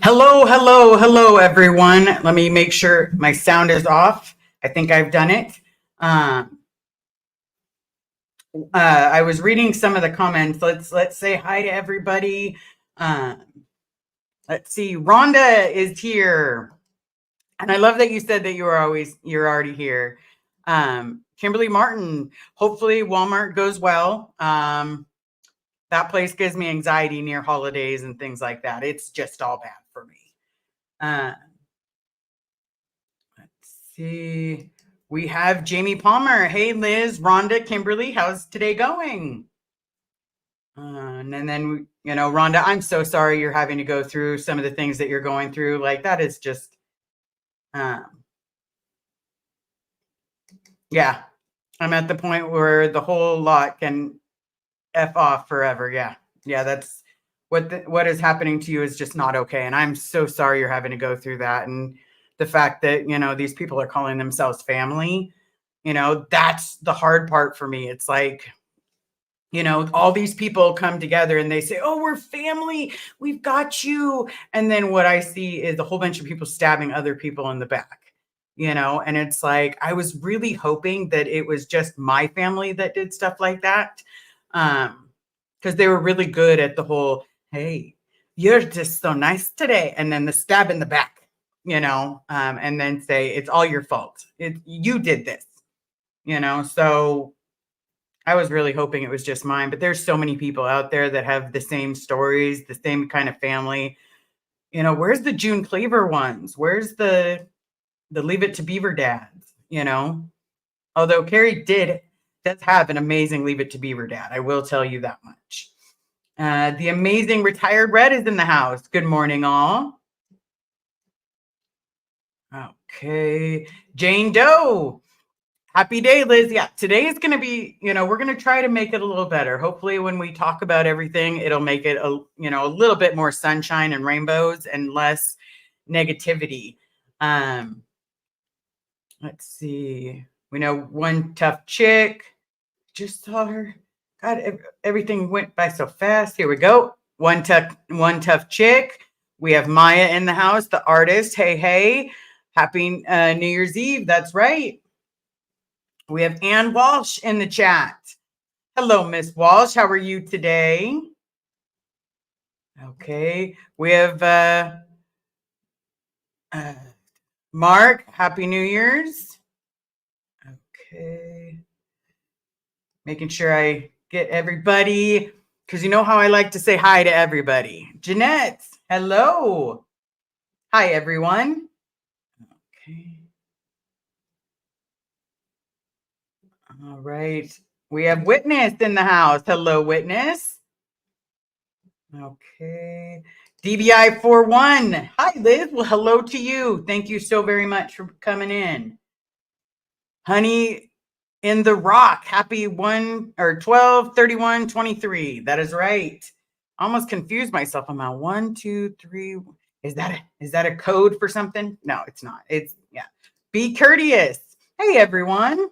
Hello, hello, hello, everyone. Let me make sure my sound is off. I think I've done it. I was reading some of the comments. Let's say hi to everybody. Uh, let's see. Rhonda is here, and I love that you said that you're already here. Kimberly Martin. Hopefully, Walmart goes well. That place gives me anxiety near holidays and things like that. It's just all bad for me. Uh, let's see. We have Jamie Palmer. Hey, Liz, Rhonda, Kimberly, how's today going? And then, Rhonda, I'm so sorry you're having to go through some of the things that you're going through. Like, that is just, um, yeah, I'm at the point where the whole lot can F off forever. Yeah. Yeah. That's what is happening to you is just not okay. And I'm so sorry you're having to go through that. And the fact that, these people are calling themselves family, that's the hard part for me. It's like, all these people come together and they say, oh, we're family. We've got you. And then what I see is a whole bunch of people stabbing other people in the back, and it's like, I was really hoping that it was just my family that did stuff like that. Because they were really good at the whole, hey, you're just so nice today. And then the stab in the back, and then say, it's all your fault. You did this, so I was really hoping it was just mine, but there's so many people out there that have the same stories, the same kind of family. Where's the June Cleaver ones? Where's the Leave It to Beaver dads? Although Carrie does have an amazing Leave It to Beaver dad, I will tell you that much. The amazing Retired Red is in the house. Good morning, all. Okay, Jane Doe. Happy day, Liz. Yeah, today is going to be, we're going to try to make it a little better. Hopefully when we talk about everything, it'll make it a little bit more sunshine and rainbows and less negativity. Let's see. We know One Tough Chick. Just saw her. God, everything went by so fast. Here we go. One tough chick. We have Maya in the house, the artist. Hey, hey. Happy New Year's Eve. That's right. We have Ann Walsh in the chat. Hello, Miss Walsh. How are you today? Okay. We have Mark. Happy New Year's. Okay. Making sure I get everybody, because you know how I like to say hi to everybody. Jeanette. Hello. Hi, everyone. Okay. All right. We have Witness in the house. Hello, Witness. Okay. DBI 41. Hi, Liz. Well, hello to you. Thank you so very much for coming in. Honey in the Rock. Happy 12/31/23. That is right. I almost confused myself. I'm at 1, 2, 3. Is that a code for something? No, it's not. It's yeah. Be courteous. Hey, everyone.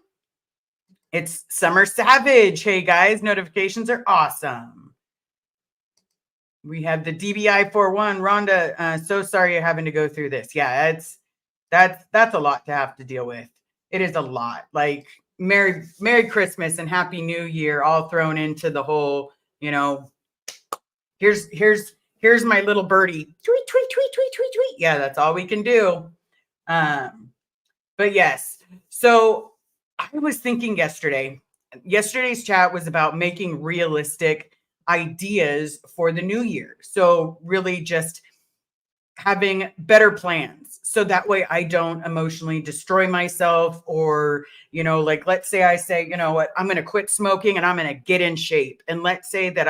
It's Summer Savage. Hey, guys. Notifications are awesome. We have the DBI 41. Rhonda, so sorry you're having to go through this. Yeah, that's a lot to have to deal with. It is a lot. Like Merry Christmas and Happy New Year all thrown into the whole, here's my little birdie. Tweet, tweet, tweet, tweet, tweet, tweet. Yeah, that's all we can do. But yes. So I was thinking yesterday's chat was about making realistic ideas for the new year. So really just having better plans. So that way I don't emotionally destroy myself or, like, let's say I say, you know what, I'm going to quit smoking and I'm going to get in shape. And let's say that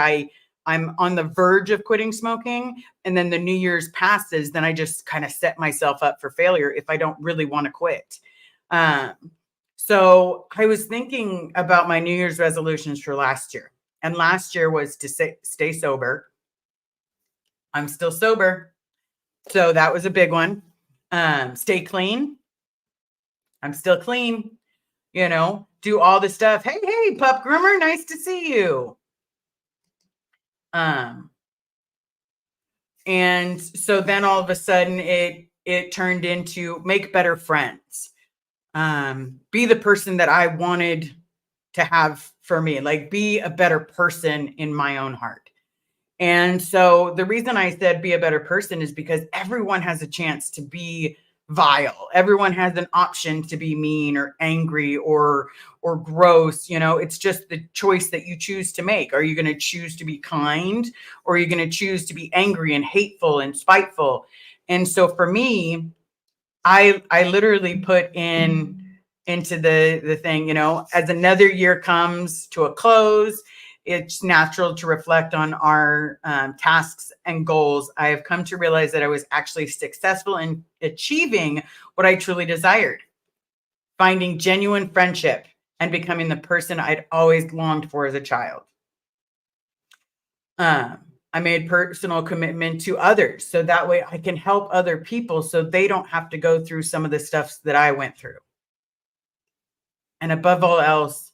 I'm on the verge of quitting smoking and then the New Year's passes, then I just kind of set myself up for failure if I don't really want to quit. So I was thinking about my New Year's resolutions for last year. And last year was to stay sober. I'm still sober. So that was a big one. Stay clean. I'm still clean. Do all the stuff. Hey, Pup Groomer, nice to see you. And so then all of a sudden it turned into make better friends. Be the person that I wanted to have for me, like be a better person in my own heart. And so the reason I said be a better person is because everyone has a chance to be vile. Everyone has an option to be mean or angry or gross. It's just the choice that you choose to make. Are you going to choose to be kind, or are you going to choose to be angry and hateful and spiteful? And so for me, I literally put into the thing, as another year comes to a close, it's natural to reflect on our tasks and goals. I have come to realize that I was actually successful in achieving what I truly desired, finding genuine friendship and becoming the person I'd always longed for as a child. I made personal commitment to others, so that way I can help other people so they don't have to go through some of the stuff that I went through. And above all else,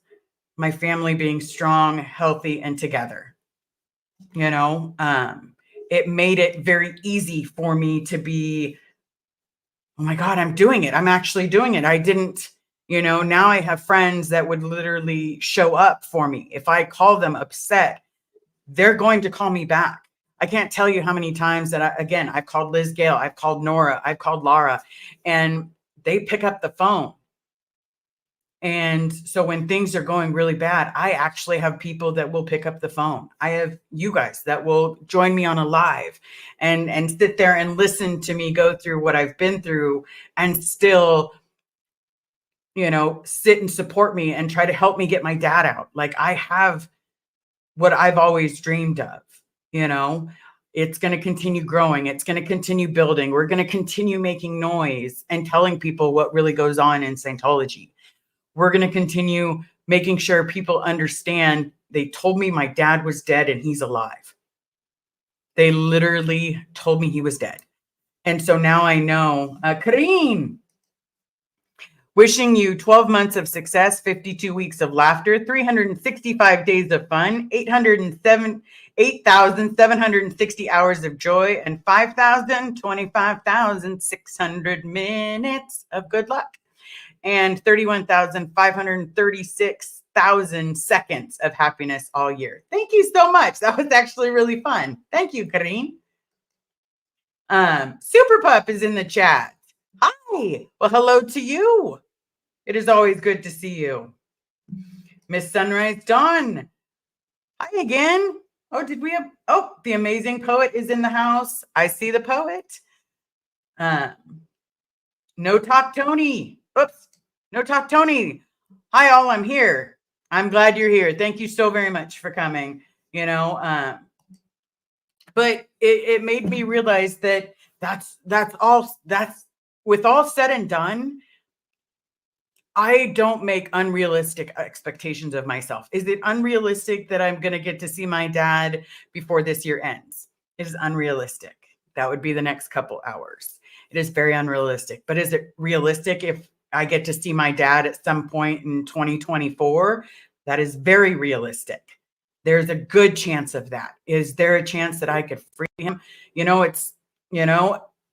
my family being strong, healthy, and together. It made it very easy for me to be, oh my God, I'm doing it. I'm actually doing it. I didn't, now I have friends that would literally show up for me. If I call them upset, they're going to call me back. I can't tell you how many times that I've called Liz Gale, I've called Nora, I've called Laura, and they pick up the phone. And so when things are going really bad, I actually have people that will pick up the phone. I have you guys that will join me on a live and sit there and listen to me go through what I've been through and still, sit and support me and try to help me get my dad out. Like I have what I've always dreamed of, it's going to continue growing. It's going to continue building. We're going to continue making noise and telling people what really goes on in Scientology. We're going to continue making sure people understand. They told me my dad was dead and he's alive. They literally told me he was dead. And so now I know. Kareen, wishing you 12 months of success, 52 weeks of laughter, 365 days of fun, 8,760 hours of joy, and 25,600 minutes of good luck. And 31,536,000 seconds of happiness all year. Thank you so much. That was actually really fun. Thank you, Kareen. Super Pup is in the chat. Hi. Well, hello to you. It is always good to see you. Miss Sunrise Dawn. Hi again. Oh, the amazing poet is in the house. I see the poet. No Talk Tony. Oops. No Talk Tony. Hi, all. I'm here. I'm glad you're here. Thank you so very much for coming. But it made me realize that that's with all said and done, I don't make unrealistic expectations of myself. Is it unrealistic that I'm going to get to see my dad before this year ends? It is unrealistic. That would be the next couple hours. It is very unrealistic. But is it realistic if I get to see my dad at some point in 2024? That is very realistic. There's a good chance of that. Is there a chance that I could free him?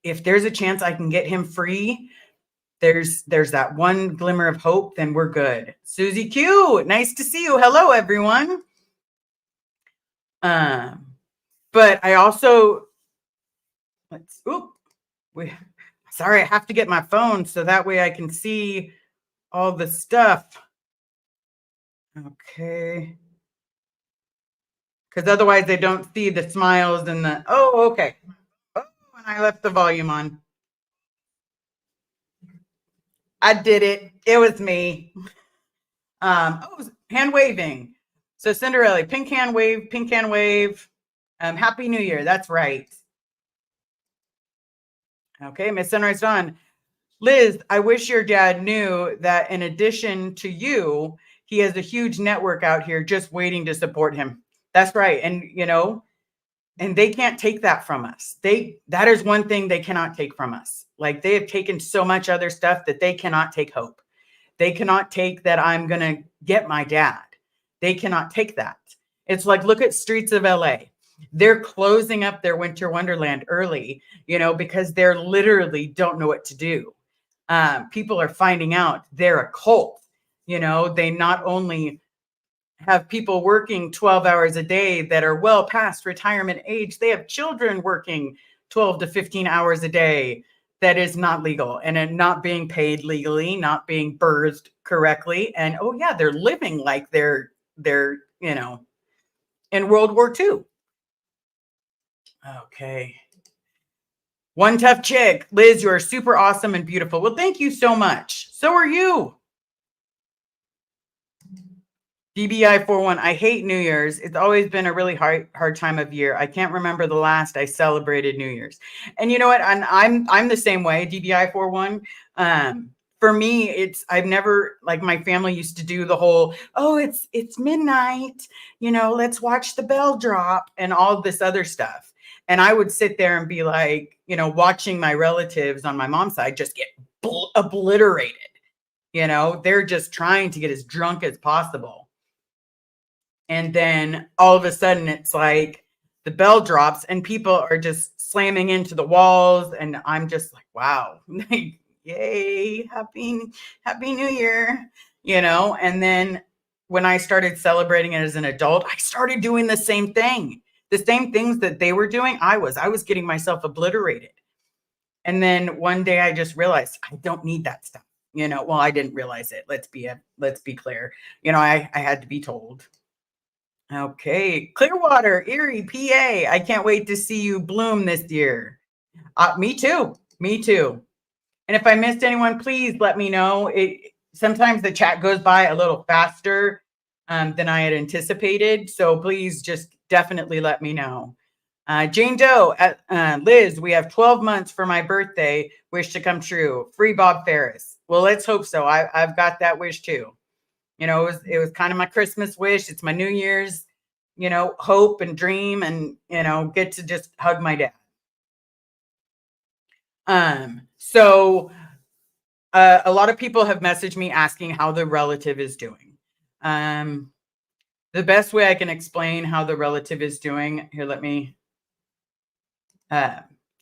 If there's a chance I can get him free, there's that one glimmer of hope, then we're good. Susie Q, nice to see you. Hello, everyone. But I also, sorry, I have to get my phone so that way I can see all the stuff. Okay. Because otherwise they don't see the smiles and the, okay. Oh, and I left the volume on. I did it. It was me. Hand waving. So Cinderella, pink hand wave. Happy New Year. That's right. Okay, Miss Sunrise Dawn. Liz, I wish your dad knew that in addition to you, he has a huge network out here just waiting to support him. That's right. And, and they can't take that from us. That is one thing they cannot take from us. Like they have taken so much other stuff that they cannot take hope. They cannot take that I'm going to get my dad. They cannot take that. It's like, look at Streets of LA. They're closing up their winter wonderland early, because they're literally don't know what to do. People are finding out they're a cult. They not only have people working 12 hours a day that are well past retirement age, they have children working 12 to 15 hours a day that is not legal and not being paid legally, not being birthed correctly. And oh yeah, they're living like they're in World War II. Okay. One tough chick. Liz, you are super awesome and beautiful. Well, thank you so much. So are you. DBI 41. I hate New Year's. It's always been a really hard time of year. I can't remember the last I celebrated New Year's. And you know what? I'm the same way. DBI 41. For me, I've never, like, my family used to do the whole, oh, it's midnight, let's watch the bell drop and all this other stuff. And I would sit there and be like, watching my relatives on my mom's side just get obliterated. They're just trying to get as drunk as possible. And then all of a sudden it's like the bell drops and people are just slamming into the walls. And I'm just like, wow, yay, happy New Year, And then when I started celebrating it as an adult, I started doing the same thing. The same things that they were doing, I was getting myself obliterated. And then one day I just realized I don't need that stuff. Well, I didn't realize it. Let's be clear. I had to be told. Okay, Clearwater, Erie, PA. I can't wait to see you bloom this year. Me too. And if I missed anyone, please let me know. Sometimes the chat goes by a little faster than I had anticipated. So please just definitely let me know. Jane Doe, Liz, we have 12 months for my birthday wish to come true. Free Bob Ferris. Well, let's hope so. I've got that wish too. It was kind of my Christmas wish. It's my New Year's, hope and dream, and, get to just hug my dad. So a lot of people have messaged me asking how the relative is doing. The best way I can explain how the relative is doing here, let me,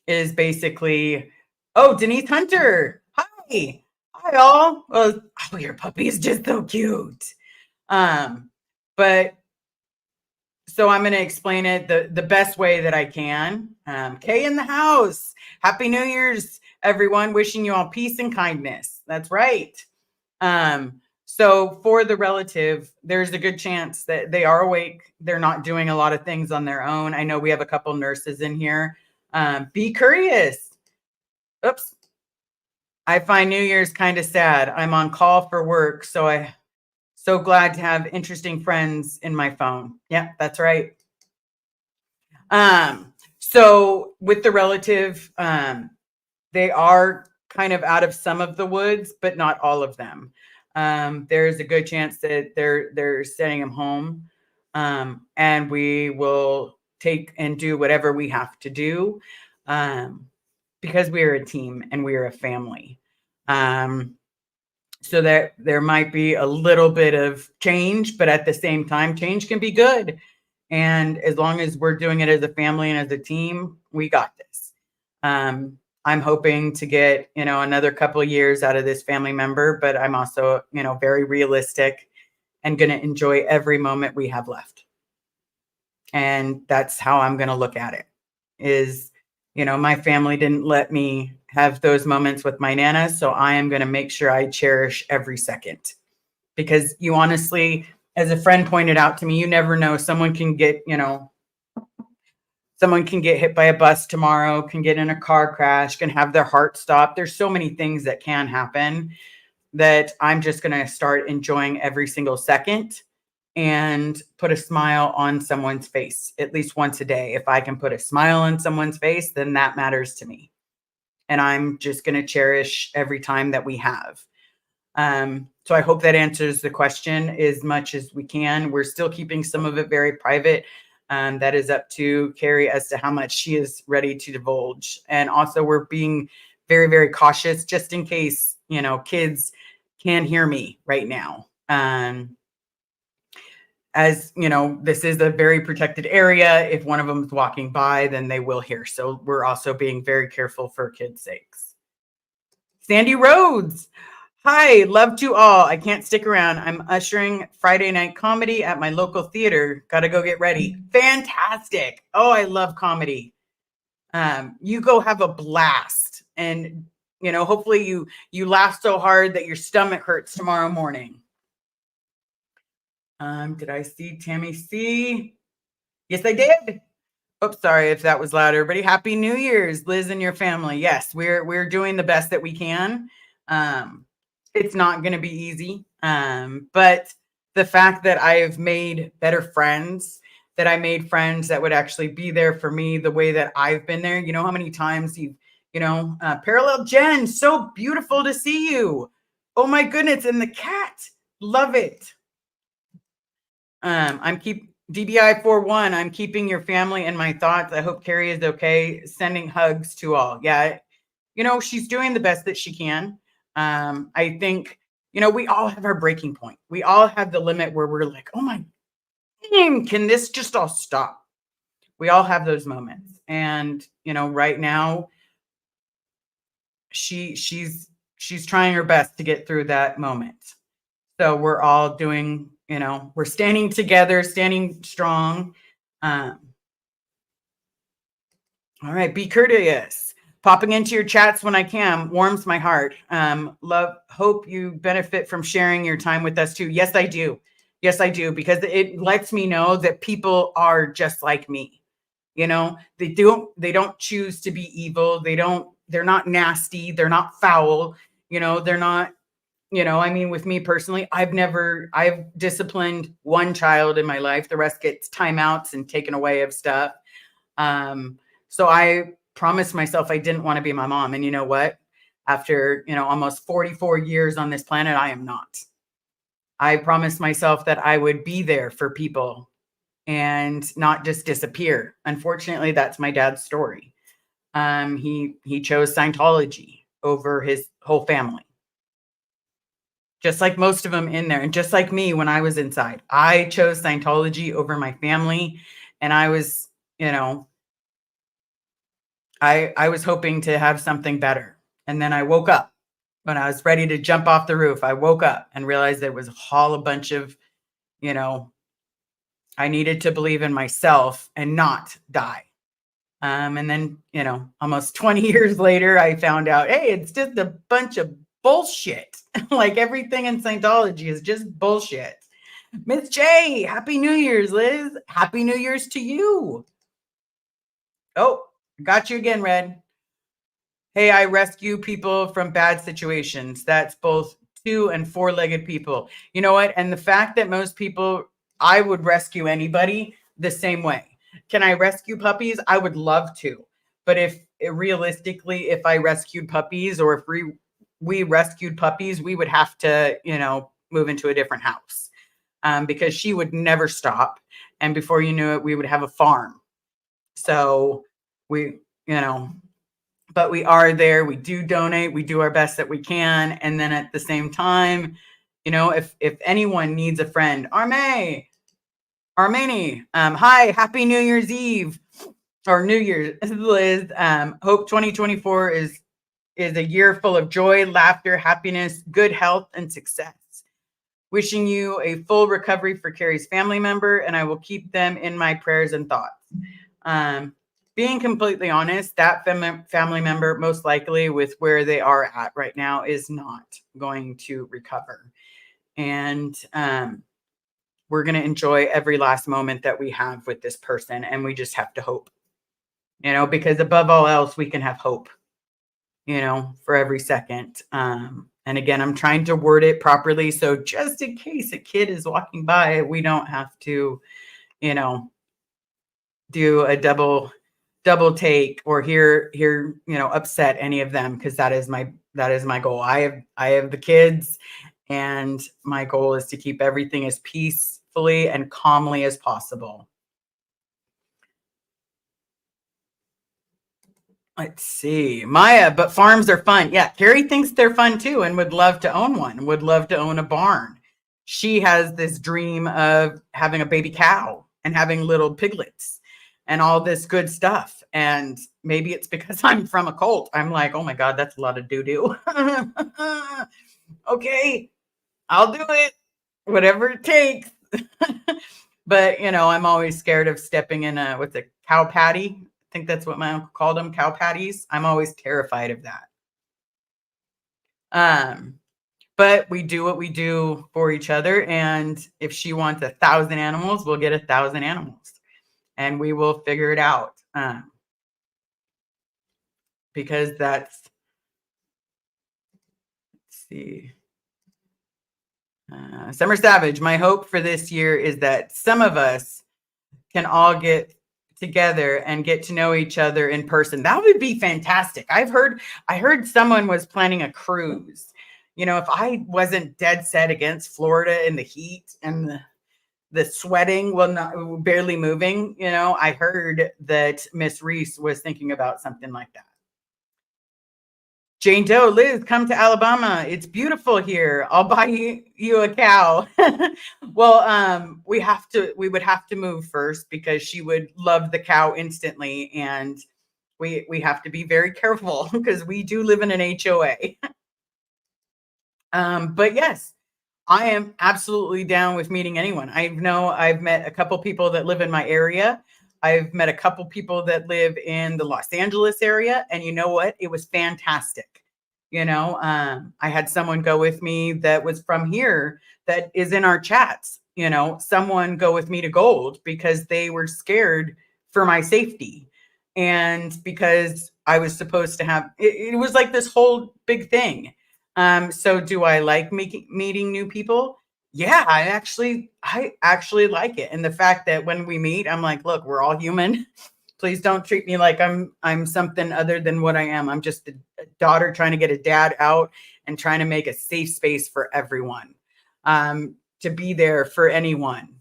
is basically, oh, Denise Hunter. Hi all. Well, oh, your puppy is just so cute. But so I'm going to explain it the best way that I can. Kay in the house. Happy New Year's, everyone. Wishing you all peace and kindness. That's right. So for the relative, there's a good chance that they are awake. They're not doing a lot of things on their own. I know we have a couple nurses in here. Be curious. Oops. I find New Year's kind of sad. I'm on call for work, so glad to have interesting friends in my phone. Yeah, that's right. So with the relative, they are kind of out of some of the woods, but not all of them. There's a good chance that they're sending them home, and we will take and do whatever we have to do, because we are a team and we are a family. So that there might be a little bit of change, but at the same time, change can be good. And as long as we're doing it as a family and as a team, we got this. I'm hoping to get, another couple of years out of this family member, but I'm also, very realistic and going to enjoy every moment we have left. And that's how I'm going to look at it is, my family didn't let me have those moments with my Nana. So I am going to make sure I cherish every second, because you honestly, as a friend pointed out to me, you never know. Someone can get hit by a bus tomorrow, can get in a car crash, can have their heart stop. There's so many things that can happen that I'm just going to start enjoying every single second and put a smile on someone's face at least once a day. If I can put a smile on someone's face, then that matters to me. And I'm just going to cherish every time that we have. So I hope that answers the question as much as we can. We're still keeping some of it very private. That is up to Carrie as to how much she is ready to divulge. And also we're being very, very cautious just in case, kids can hear me right now. as you know, this is a very protected area. If one of them is walking by, then they will hear. So we're also being very careful for kids' sakes. Sandy Rhodes. Hi, love to all. I can't stick around. I'm ushering Friday night comedy at my local theater. Got to go get ready. Fantastic. Oh, I love comedy. You go have a blast, and you know, hopefully you laugh so hard that your stomach hurts tomorrow morning. Did I see Tammy C? Yes, I did. Oops, sorry if that was loud. Everybody, Happy New Year's, Liz and your family. Yes, we're doing the best that we can. It's not going to be easy, but the fact that I have made better friends, that I made friends that would actually be there for me the way that I've been there. You know how many times Parallel Jen, so beautiful to see you. Oh my goodness, and the cat, love it. I'm DBI 41. I'm keeping your family in my thoughts. I hope Carrie is okay. Sending hugs to all. Yeah, you know, she's doing the best that she can. I think, you know, we all have our breaking point. We all have the limit where we're like, oh my, can this just all stop? We all have those moments. And, you know, right now, she's trying her best to get through that moment. So we're all doing, you know, we're standing together, standing strong. All right, be courteous. Popping into your chats when I can warms my heart. Hope you benefit from sharing your time with us too. Yes, I do. Yes, I do, because it lets me know that people are just like me. You know, they don't choose to be evil. They're not nasty. They're not foul. You know, they're not, you know, I mean, with me personally, I've disciplined one child in my life. The rest gets timeouts and taken away of stuff. So I promised myself I didn't want to be my mom. And you know what? After, you know, almost 44 years on this planet, I am not. I promised myself that I would be there for people and not just disappear. Unfortunately, that's my dad's story. He chose Scientology over his whole family. Just like most of them in there. And just like me when I was inside, I chose Scientology over my family. And I was, you know, I was hoping to have something better. And then I woke up when I was ready to jump off the roof. I woke up and realized there was a bunch of, you know, I needed to believe in myself and not die. And then, you know, almost 20 years later, I found out, hey, it's just a bunch of bullshit. Like everything in Scientology is just bullshit. Miss J, Happy New Year's, Liz. Happy New Year's to you. Oh, got you again, Red. Hey, I rescue people from bad situations. That's both 2- and 4-legged people. You know what? And the fact that most people, I would rescue anybody the same way. Can I rescue puppies? I would love to. But if realistically, if I rescued puppies or if we rescued puppies, we would have to, you know, move into a different house because she would never stop. And before you knew it, we would have a farm. So we, you know, but we are there. We do donate. We do our best that we can. And then at the same time, you know, if anyone needs a friend, Armeni, hi, Happy New Year's Eve or New Year's, Liz. Hope 2024 is a year full of joy, laughter, happiness, good health, and success. Wishing you a full recovery for Carrie's family member, and I will keep them in my prayers and thoughts. Being completely honest, that family member, most likely with where they are at right now, is not going to recover. And we're going to enjoy every last moment that we have with this person. And we just have to hope, you know, because above all else, we can have hope, you know, for every second. And again, I'm trying to word it properly. So just in case a kid is walking by, we don't have to, you know, do a double take or hear, you know, upset any of them. Cause that is my goal. I have the kids and my goal is to keep everything as peacefully and calmly as possible. Let's see, Maya, but farms are fun. Yeah, Carrie thinks they're fun too and would love to own one, would love to own a barn. she has this dream of having a baby cow and having little piglets and all this good stuff. And maybe it's because I'm from a cult. I'm like, oh my God, that's a lot of doo doo. Okay, I'll do it, whatever it takes. But I'm always scared of stepping in with a cow patty. I think that's what my uncle called them, cow patties. I'm always terrified of that. But we do what we do for each other. And if she wants 1,000 animals, we'll get 1,000 animals and we will figure it out. Because let's see. Summer Savage, my hope for this year is that some of us can all get together and get to know each other in person. That would be fantastic. I heard someone was planning a cruise. If I wasn't dead set against Florida and the heat and the sweating, not barely moving, I heard that Miss Reese was thinking about something like that. Jane Doe, Liz, come to Alabama. It's beautiful here. I'll buy you a cow. Well, we would have to move first because she would love the cow instantly. And we have to be very careful because we do live in an HOA. But yes, I am absolutely down with meeting anyone. I've met a couple people that live in my area. I've met a couple people that live in the Los Angeles area. And you know what? It was fantastic. I had someone go with me that was from here that is in our chats. Someone go with me to Gold because they were scared for my safety. And because I was supposed to have, it was like this whole big thing. So do I like meeting new people? Yeah, I actually like it. And the fact that when we meet, I'm like, look, we're all human. Please don't treat me like I'm something other than what I am. I'm just a daughter trying to get a dad out and trying to make a safe space for everyone, to be there for anyone.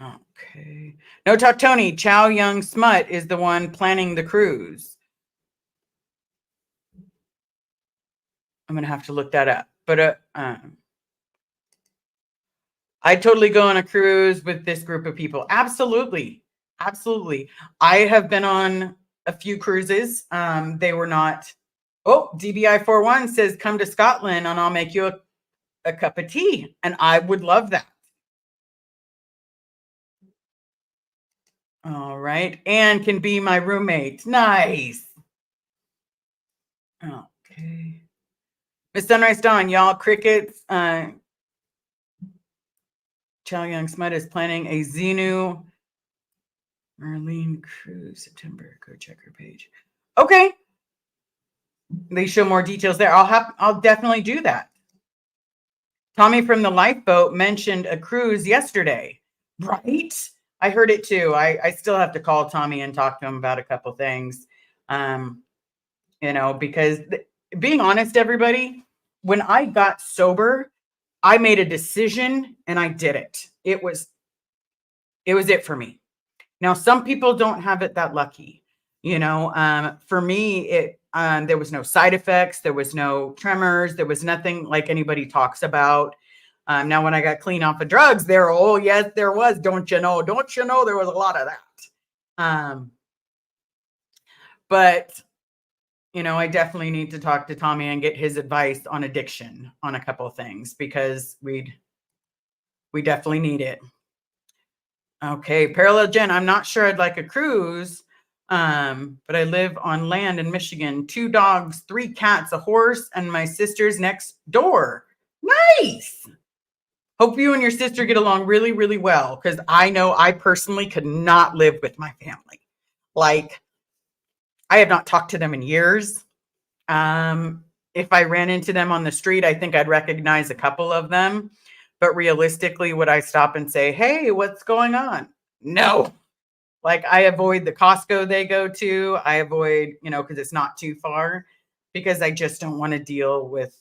Okay. No Talk Tony, Chow Young Smut is the one planning the cruise. I'm going to have to look that up. But I'd totally go on a cruise with this group of people. Absolutely. Absolutely. I have been on a few cruises. They were not. Oh, DBI41 says, come to Scotland and I'll make you a cup of tea. And I would love that. All right. Anne can be my roommate. Nice. Okay. Miss Sunrise Dawn, y'all crickets. Chow Young Smut is planning a Xenu Marlene cruise September. Go check her page. Okay. They show more details there. I'll definitely do that. Tommy from the lifeboat mentioned a cruise yesterday, right? I heard it too. I still have to call Tommy and talk to him about a couple things. Because being honest, everybody, when I got sober, I made a decision and I did it. It was it for me. Now, some people don't have it that lucky. For me, there was no side effects. There was no tremors. There was nothing like anybody talks about. Now, when I got clean off of drugs, yes, there was. Don't you know? Don't you know? There was a lot of that. But I definitely need to talk to Tommy and get his advice on addiction on a couple of things because we definitely need it. Okay, Parallel Jen, I'm not sure I'd like a cruise, but I live on land in Michigan. 2 dogs, 3 cats, a horse, and my sister's next door. Nice. Hope you and your sister get along really, really well because I know I personally could not live with my family. Like, I have not talked to them in years. If I ran into them on the street, I think I'd recognize a couple of them. But realistically, would I stop and say, hey, what's going on? No. Like, I avoid the Costco they go to. I avoid, because it's not too far, because I just don't want to deal with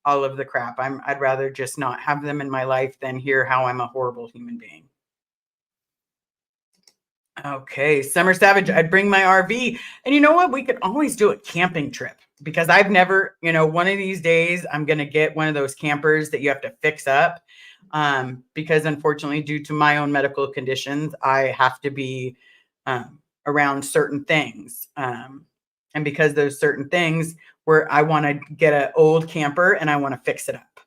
all of the crap. I'd rather just not have them in my life than hear how I'm a horrible human being. Okay, Summer Savage, I'd bring my RV. And you know what? We could always do a camping trip because I've never, one of these days I'm going to get one of those campers that you have to fix up. Because unfortunately, due to my own medical conditions, I have to be around certain things. And because those certain things where I want to get an old camper and I want to fix it up.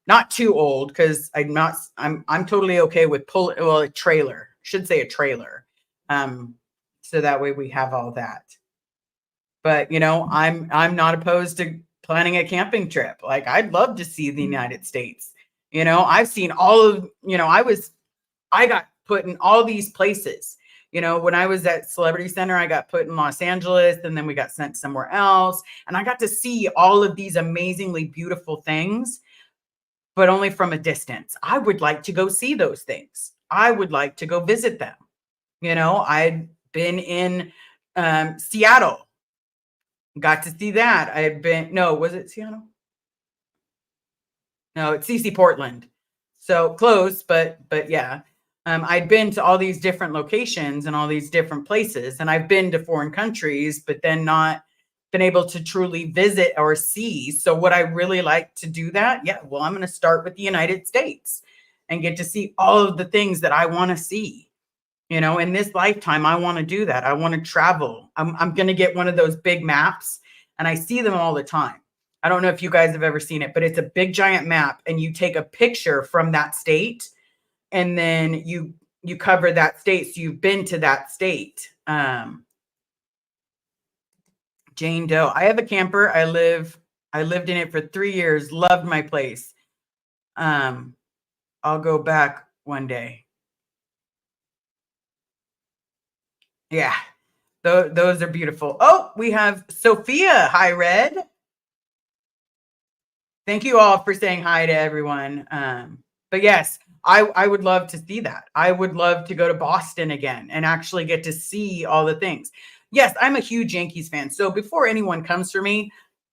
Not too old because I'm totally okay with a trailer, should say a trailer. So that way we have all that. But I'm not opposed to planning a camping trip. Like I'd love to see the United States. I've seen all of, I got put in all these places. When I was at Celebrity Center, I got put in Los Angeles and then we got sent somewhere else. And I got to see all of these amazingly beautiful things, but only from a distance. I would like to go see those things. I would like to go visit them. I'd been in Seattle, got to see that. Was it Seattle? No, it's CC Portland. So close, but yeah. I'd been to all these different locations and all these different places, and I've been to foreign countries, but then not been able to truly visit or see. So would I really like to do that? Yeah, well, I'm going to start with the United States and get to see all of the things that I want to see. In this lifetime, I want to do that. I want to travel. I'm going to get one of those big maps, and I see them all the time. I don't know if you guys have ever seen it, but it's a big giant map, and you take a picture from that state, and then you cover that state. So you've been to that state. Jane Doe. I have a camper. I lived in it for 3 years. Loved my place. I'll go back one day. Yeah. Those are beautiful. Oh, we have Sophia. Hi, Red. Thank you all for saying hi to everyone. But yes, I would love to see that. I would love to go to Boston again and actually get to see all the things. Yes, I'm a huge Yankees fan. So before anyone comes for me,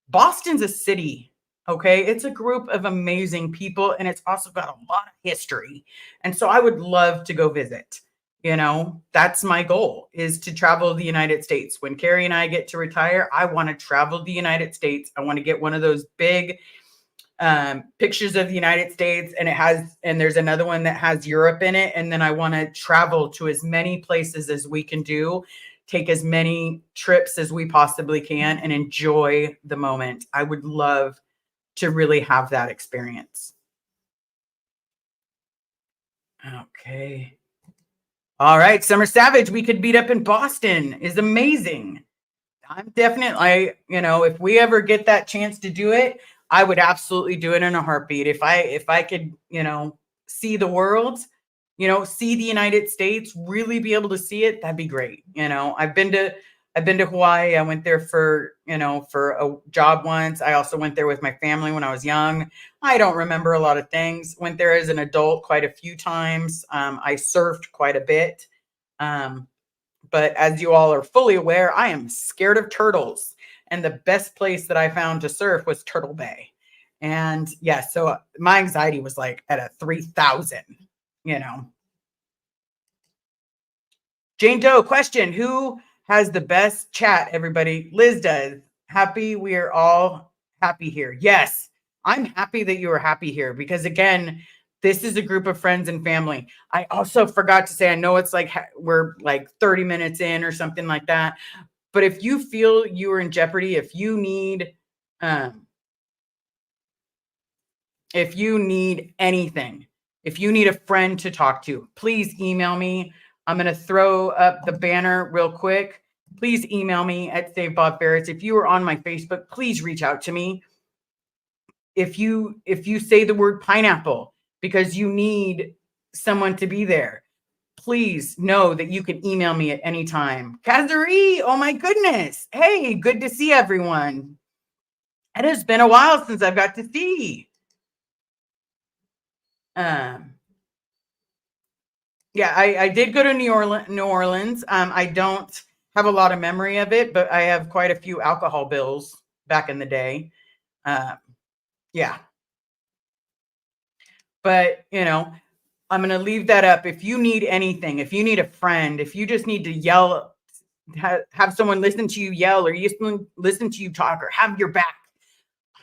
Boston's a city. Okay. It's a group of amazing people, and it's also got a lot of history. And so I would love to go visit. That's my goal, is to travel the United States. When Carrie and I get to retire, I want to travel the United States. I want to get one of those big pictures of the United States, and there's another one that has Europe in it. And then I want to travel to as many places as we can do, take as many trips as we possibly can, and enjoy the moment. I would love to really have that experience. Okay. All right, Summer Savage, we could meet up in Boston. Is amazing. I'm definitely, if we ever get that chance to do it, I would absolutely do it in a heartbeat. If I could, see the world, see the United States, really be able to see it, that'd be great. I've been to Hawaii. I went there for a job once. I also went there with my family when I was young. I don't remember a lot of things. Went there as an adult quite a few times. I surfed quite a bit. But as you all are fully aware, I am scared of turtles. And the best place that I found to surf was Turtle Bay. And yeah, so my anxiety was like at a 3,000, Jane Doe, question: who has the best chat? Everybody. Liz does. Happy. We are all happy here. Yes, I'm happy that you are happy here because, again, this is a group of friends and family. I also forgot to say, I know it's like we're like 30 minutes in or something like that. But if you feel you are in jeopardy, if you need anything, if you need a friend to talk to, please email me. I'm going to throw up the banner real quick. Please email me at Save Bob Ferris. If you are on my Facebook, please reach out to me. If you say the word pineapple because you need someone to be there, please know that you can email me at any time. Kazari, oh my goodness. Hey, good to see everyone. It has been a while since I've got to see. Yeah, I did go to New Orleans. I don't have a lot of memory of it, but I have quite a few alcohol bills back in the day. Yeah. But, I'm going to leave that up. If you need anything, if you need a friend, if you just need to yell, have someone listen to you yell, or you listen to you talk, or have your back,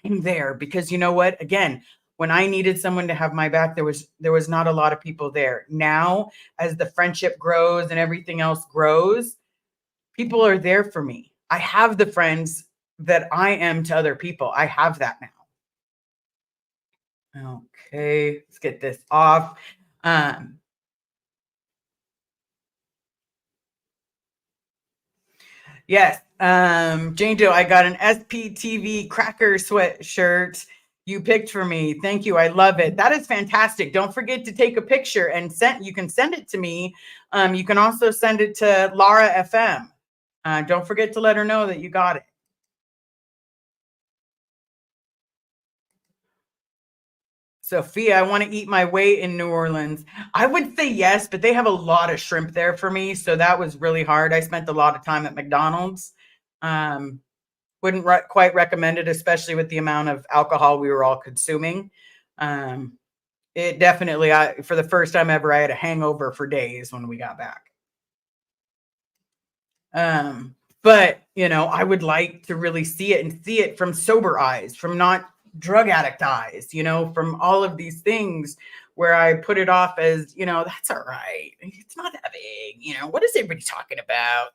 I'm there. Because you know what? Again, when I needed someone to have my back, there was not a lot of people there. Now, as the friendship grows and everything else grows, people are there for me. I have the friends that I am to other people. I have that now. Okay, let's get this off. Yes. Jane Doe, I got an SPTV cracker sweatshirt you picked for me. Thank you. I love it. That is fantastic. Don't forget to take a picture and you can send it to me. You can also send it to Laura FM. Don't forget to let her know that you got it. Sophia, I want to eat my weight in New Orleans. I would say yes, but they have a lot of shrimp there for me. So that was really hard. I spent a lot of time at McDonald's. Wouldn't quite recommend it, especially with the amount of alcohol we were all consuming. It definitely, for the first time ever, I had a hangover for days when we got back. But, I would like to really see it, and see it from sober eyes, from not drug addict eyes, from all of these things where I put it off as, that's all right. It's not that big. What is everybody talking about?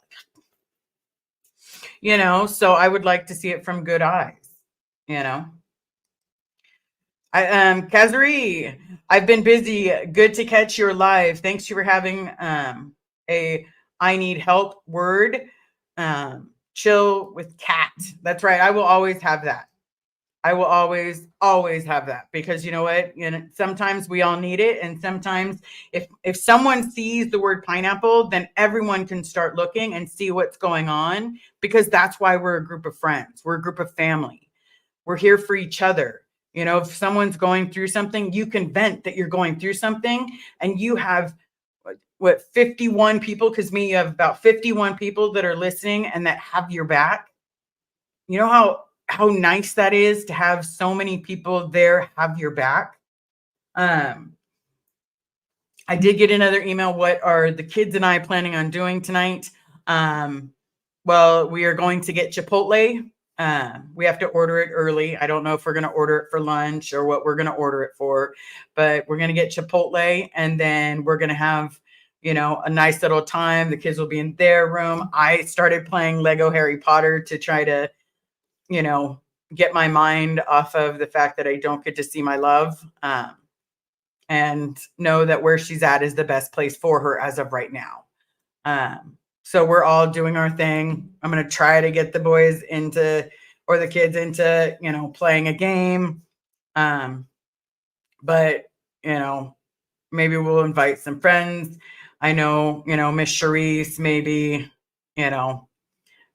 So I would like to see it from good eyes, Kazari, I've been busy. Good to catch your live. Thanks for having a I need help word. Chill with cat. That's right. I will always have that. I will always have that, because you know what? Sometimes we all need it, and sometimes if someone sees the word pineapple, then everyone can start looking and see what's going on, because that's why we're a group of friends. We're a group of family. We're here for each other. If someone's going through something, you can vent that you're going through something, and you have 51 people, because you have about 51 people that are listening and that have your back. You know how nice that is to have so many people there have your back. I did get another email. What are the kids and I planning on doing tonight? Well, we are going to get Chipotle. We have to order it early. I don't know if we're going to order it for lunch or what we're going to order it for, but we're going to get Chipotle, and then we're going to have, a nice little time. The kids will be in their room. I started playing Lego Harry Potter to try to, get my mind off of the fact that I don't get to see my love, and know that where she's at is the best place for her as of right now. So we're all doing our thing. I'm going to try to get the boys into, or the kids into, playing a game. But, maybe we'll invite some friends. I know, Miss Charisse, maybe,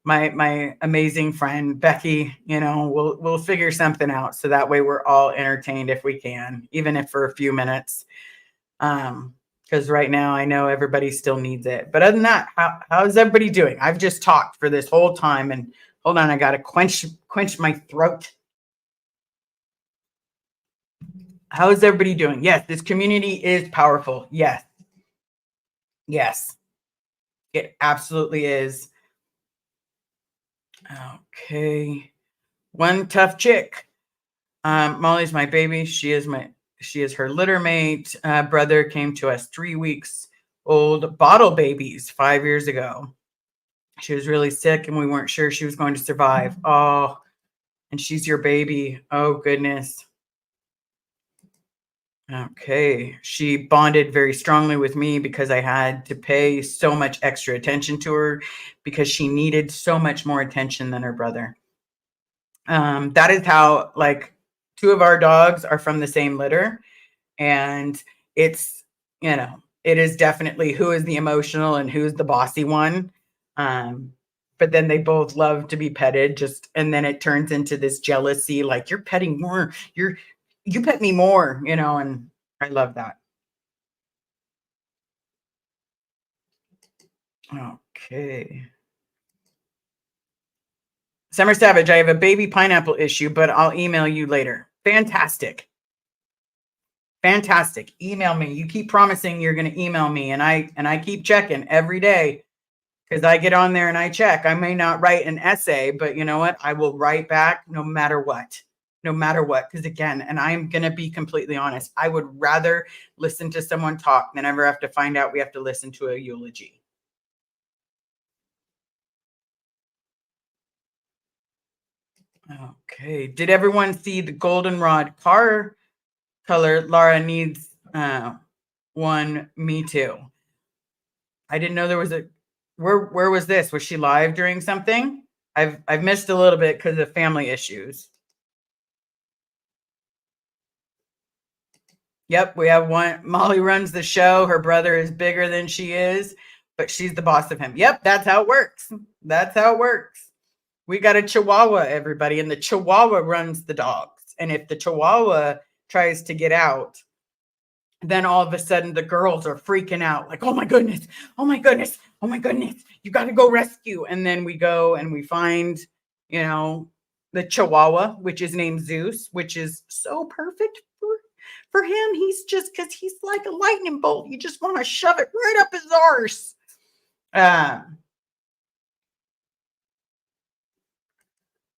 my amazing friend Becky, we'll figure something out, so that way we're all entertained if we can, even if for a few minutes. Because right now I know everybody still needs it. But other than that, how's everybody doing? I've just talked for this whole time, and hold on, I gotta quench my throat. How's everybody doing? Yes, this community is powerful. Yes. It absolutely is. Okay. One tough chick. Molly's my baby. She is her litter mate. Brother came to us 3 weeks old, bottle babies 5 years ago. She was really sick, and we weren't sure she was going to survive. Oh, and she's your baby. Oh, goodness. Okay. She bonded very strongly with me because I had to pay so much extra attention to her, because she needed so much more attention than her brother. That is how, like, 2 of our dogs are from the same litter, and it's, it is definitely who is the emotional and who's the bossy one. But then they both love to be petted, and then it turns into this jealousy, like, you're petting more, you pet me more, and I love that. Okay. Summer Savage, I have a baby pineapple issue, but I'll email you later. Fantastic. Fantastic. Email me. You keep promising you're going to email me, and I keep checking every day because I get on there and I check. I may not write an essay, but you know what? I will write back no matter what. No matter what. Because again, and I'm going to be completely honest, I would rather listen to someone talk than ever have to find out we have to listen to a eulogy. Okay. Did everyone see the goldenrod car color? Laura needs one. Me too. I didn't know there was a. Where was this? Was she live during something? I've missed a little bit because of family issues. Yep, we have one. Molly runs the show. Her brother is bigger than she is, but she's the boss of him. Yep, that's how it works. That's how it works. We got a Chihuahua, everybody, and the Chihuahua runs the dogs. And if the Chihuahua tries to get out, then all of a sudden the girls are freaking out like, oh my goodness, oh my goodness, oh my goodness, you got to go rescue. And then we go and we find, the Chihuahua, which is named Zeus, which is so perfect for him. He's just, because he's like a lightning bolt. You just want to shove it right up his arse.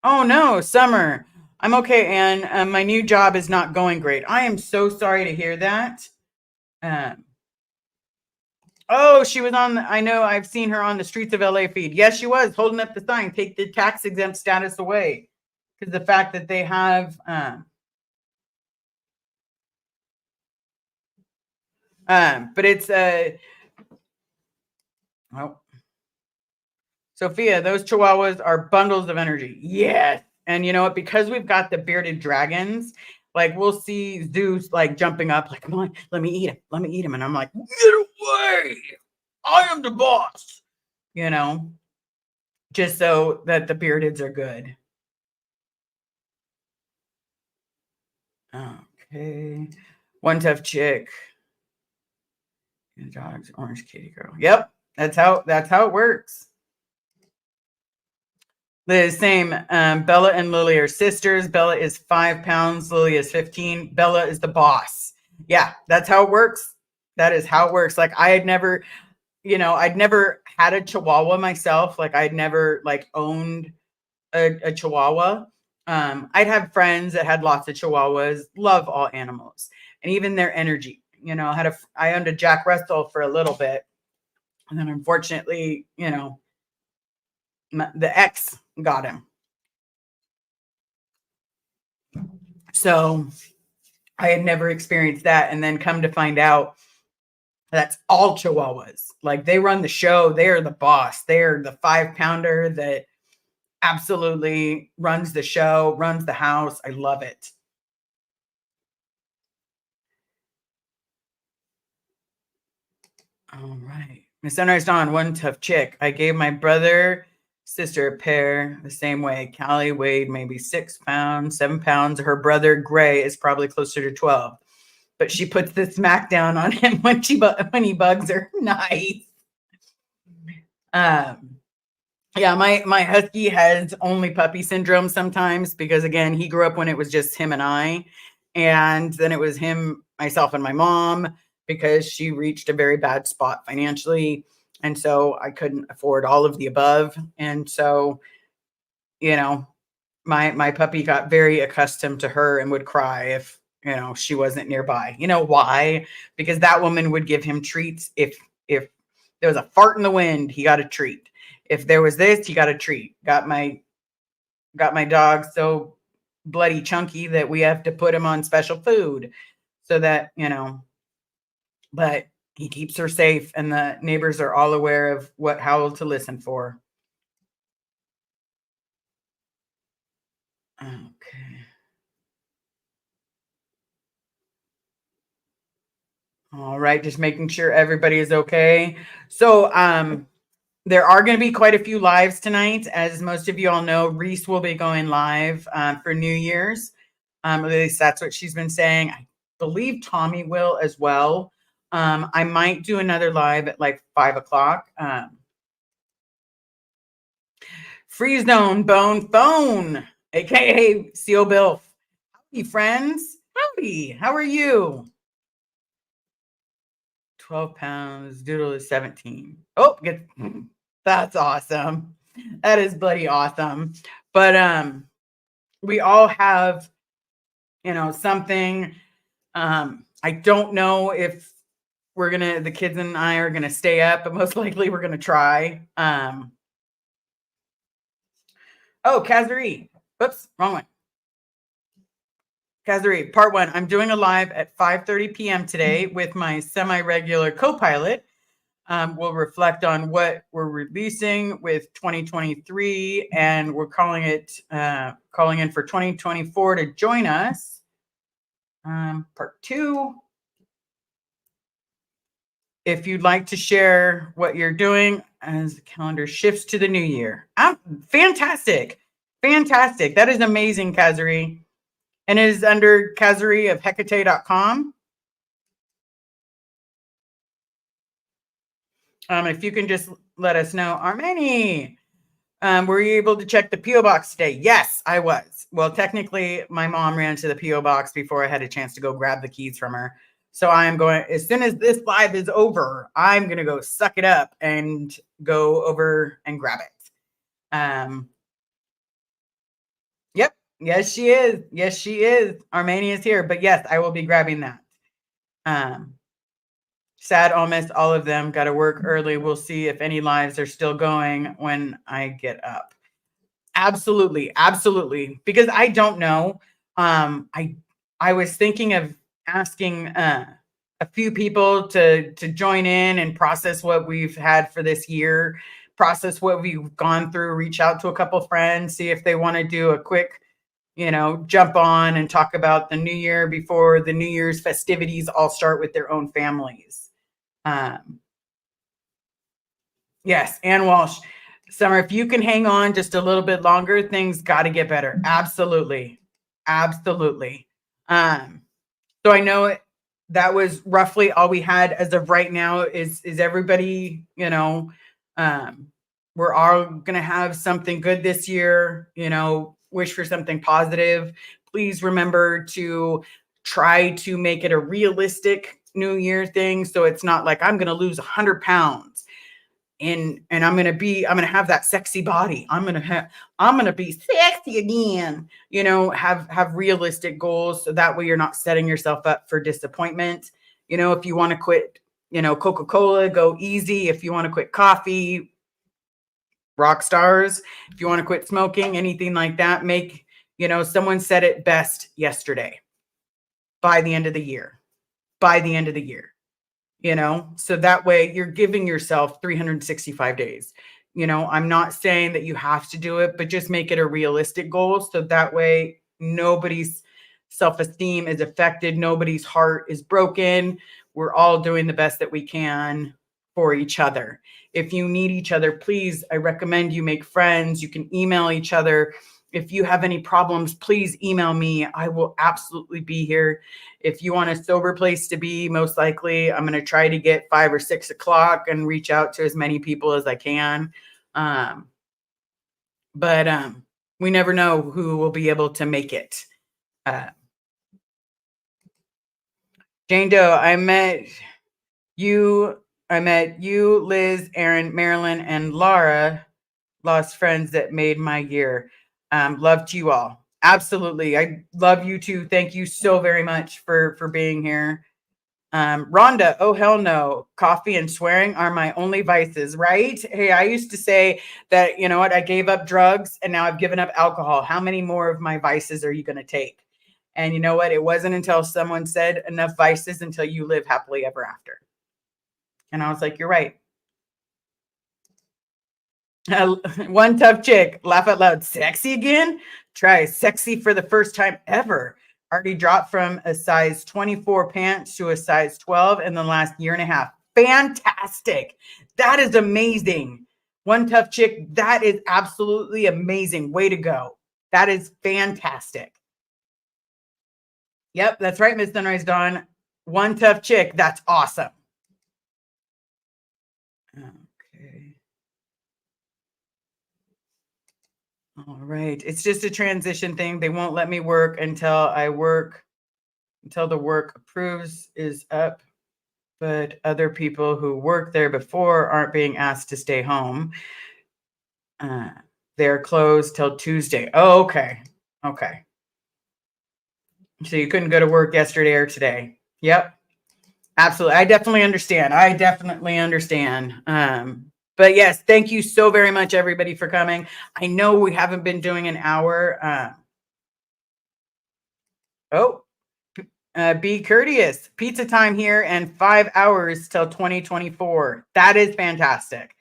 Oh no, Summer. I'm okay, Anne. My new job is not going great. I am so sorry to hear that. Oh, she was on. I know. I've seen her on the Streets of LA feed. Yes, she was holding up the sign. Take the tax exempt status away, because the fact that they have. But it's oh, Sophia. Those Chihuahuas are bundles of energy. Yes, and you know what? Because we've got the bearded dragons. Like we'll see Zeus like jumping up, like, come on, let me eat him, let me eat him. And I'm like, get away. I am the boss, just so that the beardeds are good. Okay. One tough chick. Dogs, orange kitty girl. Yep. That's how it works. The same. Bella and Lily are sisters. Bella is 5 pounds. Lily is 15. Bella is the boss. Yeah, that's how it works. That is how it works. Like I had never, I'd never had a Chihuahua myself. Like I'd never like owned a Chihuahua. I'd have friends that had lots of Chihuahuas. Love all animals and even their energy. I owned a Jack Russell for a little bit, and then unfortunately, the ex got him. So I had never experienced that. And then come to find out that's all Chihuahuas. Like they run the show. They are the boss. They're the 5-pounder that absolutely runs the show, runs the house. I love it. All right. Miss Sunrise Dawn, one tough chick. I gave my brother sister a pair the same way. Callie weighed maybe 6 pounds, 7 pounds. Her brother Gray is probably closer to 12. But she puts the smack down on him when he bugs her. Nice. Yeah, my husky has only puppy syndrome sometimes because again, he grew up when it was just him and I, and then it was him, myself, and my mom because she reached a very bad spot financially, and so I couldn't afford all of the above, and so my puppy got very accustomed to her and would cry if she wasn't nearby. You know why? Because that woman would give him treats. If there was a fart in the wind, he got a treat. If there was this, he got a treat. Got my dog so bloody chunky that we have to put him on special food so that, but he keeps her safe and the neighbors are all aware of what howl to listen for. Okay. All right, just making sure everybody is okay. So, there are going to be quite a few lives tonight. As most of you all know, Reese will be going live for New Year's. At least that's what she's been saying. I believe Tommy will as well. I might do another live at like 5 o'clock. Free Zone Bone Phone, aka Seal Bill. Howdy, friends. Howdy. How are you? 12 pounds. Doodle is 17. Oh, that's awesome. That is bloody awesome. But we all have, something. I don't know if the kids and I are gonna stay up, but most likely we're gonna try. Oh, Kazari. Oops, wrong one. Kazari, part one. I'm doing a live at 5:30 p.m. today with my semi-regular co-pilot. We'll reflect on what we're releasing with 2023, and we're calling in for 2024 to join us. Part two. If you'd like to share what you're doing as the calendar shifts to the new year. Fantastic. Fantastic. That is amazing, Kazari. And it is under Kazari of Hecate.com. If you can just let us know. Armani, were you able to check the P.O. box today? Yes, I was. Well, technically, my mom ran to the P.O. box before I had a chance to go grab the keys from her. So I am going, as soon as this live is over, I'm going to go suck it up and go over and grab it. Yep. Yes, she is. Yes, she is. Armani is here. But yes, I will be grabbing that. Sad I'll miss all of them. Got to work early. We'll see if any lives are still going when I get up. Absolutely. Absolutely. Because I don't know. I was thinking of asking a few people to join in and process what we've had for this year, process what we've gone through, reach out to a couple friends, see if they want to do a quick, jump on and talk about the new year before the New Year's festivities all start with their own families. Yes, Ann Walsh. Summer, if you can hang on just a little bit longer, things got to get better. Absolutely. Absolutely. So I know that was roughly all we had as of right now. Is everybody, we're all going to have something good this year, wish for something positive. Please remember to try to make it a realistic New Year thing. So it's not like I'm going to lose 100 pounds and I'm going to have that sexy body. I'm going to be sexy again, have realistic goals. So that way you're not setting yourself up for disappointment. If you want to quit, Coca-Cola, go easy. If you want to quit coffee, rock stars. If you want to quit smoking, anything like that, someone said it best yesterday, by the end of the year, so that way you're giving yourself 365 days. I'm not saying that you have to do it, but just make it a realistic goal. So that way nobody's self-esteem is affected. Nobody's heart is broken. We're all doing the best that we can for each other. If you need each other, please, I recommend you make friends. You can email each other. If you have any problems, please email me. I will absolutely be here. If you want a sober place to be, most likely I'm going to try to get 5 or 6 o'clock and reach out to as many people as I can. But we never know who will be able to make it. Jane Doe, I met you, Liz, Aaron, Marilyn, and Laura, lost friends that made my year. Love to you all. Absolutely. I love you too. Thank you so very much for being here. Rhonda, oh hell no. Coffee and swearing are my only vices, right? Hey, I used to say that, you know what, I gave up drugs and now I've given up alcohol. How many more of my vices are you going to take? And you know what? It wasn't until someone said enough vices until you live happily ever after. And I was like, you're right. One tough chick, laugh out loud, sexy again? Try sexy for the first time ever. Already dropped from a size 24 pants to a size 12 in the last year and a half. Fantastic. That is amazing. One tough chick, that is absolutely amazing. Way to go. That is fantastic. Yep, that's right, Miss Sunrise Dawn. One tough chick, that's awesome. Okay. All right. It's just a transition thing. They won't let me work until the work approves is up but other people who worked there before aren't being asked to stay home. Uh, they're closed till Tuesday. Oh, okay. Okay. So you couldn't go to work yesterday or today. Yep. Absolutely. I definitely understand. I definitely understand. But yes, thank you so very much, everybody, for coming. I know we haven't been doing an hour. Oh, be courteous. Pizza time here and 5 hours till 2024. That is fantastic.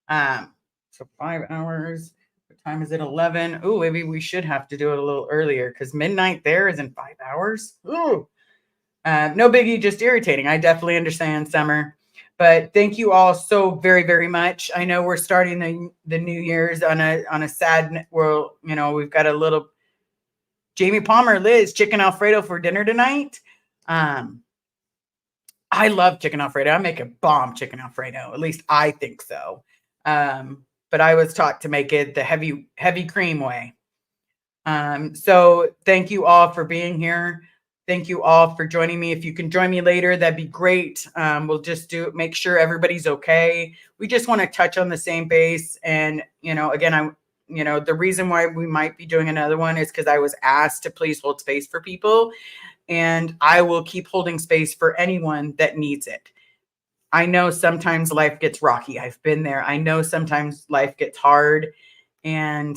So 5 hours. What time is it? 11. Oh, maybe we should have to do it a little earlier because midnight there is in 5 hours. Ooh. No biggie, just irritating. I definitely understand, Summer. But thank you all so very, very much. I know we're starting the New Year's on a sad world. You know, we've got a little Jamie Palmer, Liz, chicken Alfredo for dinner tonight. I love chicken Alfredo. I make a bomb chicken Alfredo. At least I think so. But I was taught to make it the heavy cream way. So thank you all for being here. Thank you all for joining me. If you can join me later, that'd be great. We'll just make sure everybody's okay. We just want to touch on the same base. And, again, the reason why we might be doing another one is because I was asked to please hold space for people. And I will keep holding space for anyone that needs it. I know sometimes life gets rocky. I've been there. I know sometimes life gets hard. And,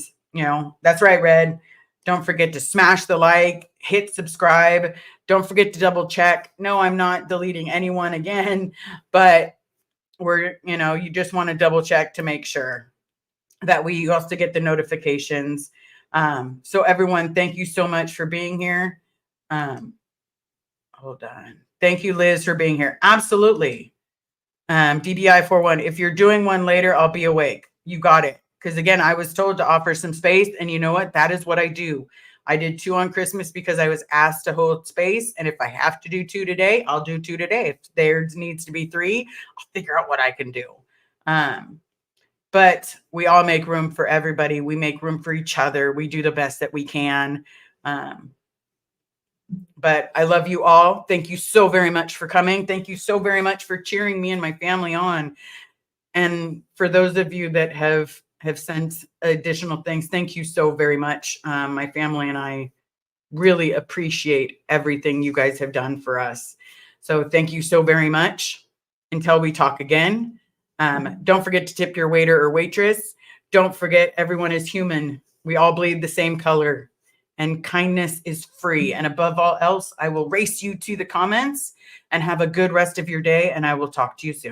that's right, Red. Don't forget to smash the like, hit subscribe. Don't forget to double check. No, I'm not deleting anyone again, but you just want to double check to make sure that we also get the notifications. So everyone, thank you so much for being here. Hold on. Thank you, Liz, for being here. Absolutely. DDI 41. If you're doing one later, I'll be awake. You got it. Because again, I was told to offer some space, and you know what? That is what I do. I did 2 on Christmas because I was asked to hold space. And if I have to do 2 today, I'll do 2 today. If there needs to be 3, I'll figure out what I can do. But we all make room for everybody. We make room for each other. We do the best that we can. But I love you all. Thank you so very much for coming. Thank you so very much for cheering me and my family on. And for those of you that have sent additional things, thank you so very much. My family and I really appreciate everything you guys have done for us. So thank you so very much. Until we talk again, don't forget to tip your waiter or waitress. Don't forget, everyone is human. We all bleed the same color. And kindness is free. And above all else, I will race you to the comments and have a good rest of your day. And I will talk to you soon.